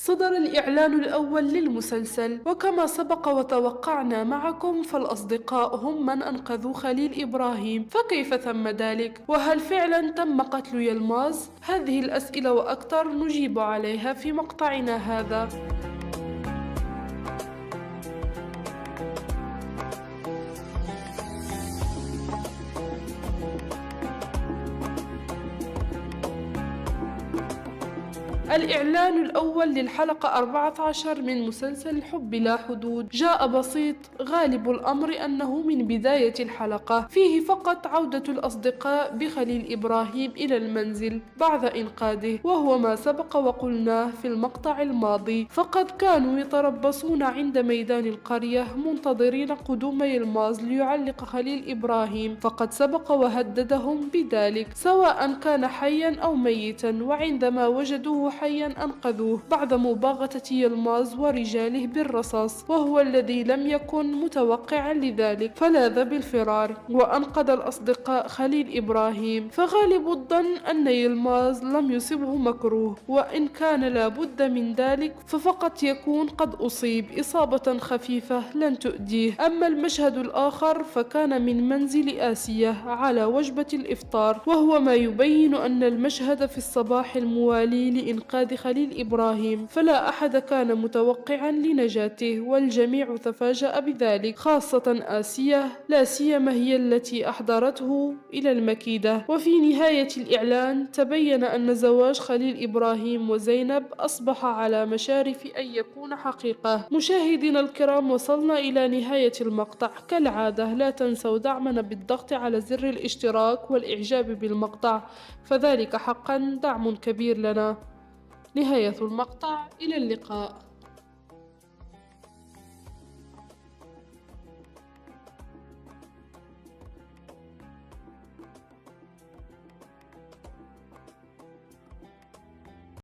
صدر الإعلان الأول للمسلسل، وكما سبق وتوقعنا معكم فالأصدقاء هم من أنقذوا خليل إبراهيم، فكيف تم ذلك؟ وهل فعلا تم قتل يلماز؟ هذه الأسئلة وأكثر نجيب عليها في مقطعنا هذا. الإعلان الأول للحلقة 14 من مسلسل الحب لا حدود جاء بسيط، غالب الأمر أنه من بداية الحلقة فيه فقط عودة الأصدقاء بخليل إبراهيم إلى المنزل بعد إنقاذه، وهو ما سبق وقلناه في المقطع الماضي، فقد كانوا يتربصون عند ميدان القرية منتظرين قدوم يلماز ليعلق خليل إبراهيم، فقد سبق وهددهم بذلك سواء كان حيا أو ميتا، وعندما وجدوه حيا أنقذوه بعد مباغتة يلماز ورجاله بالرصاص، وهو الذي لم يكن متوقعا لذلك فلاذ بالفرار وأنقذ الأصدقاء خليل إبراهيم. فغالب الظن أن يلماز لم يصبه مكروه، وإن كان لابد من ذلك ففقط يكون قد أصيب إصابة خفيفة لن تؤذيه. أما المشهد الآخر فكان من منزل آسية على وجبة الإفطار، وهو ما يبين أن المشهد في الصباح الموالي لإنقاذ خليل إبراهيم، فلا أحد كان متوقعا لنجاته، والجميع تفاجأ بذلك، خاصة آسيا، لا سيما هي التي أحضرته إلى المكيدة. وفي نهاية الإعلان تبين أن زواج خليل إبراهيم وزينب أصبح على مشارف أن يكون حقيقة. مشاهدينا الكرام، وصلنا إلى نهاية المقطع، كالعادة لا تنسوا دعمنا بالضغط على زر الاشتراك والإعجاب بالمقطع، فذلك حقا دعم كبير لنا. نهاية المقطع، إلى اللقاء.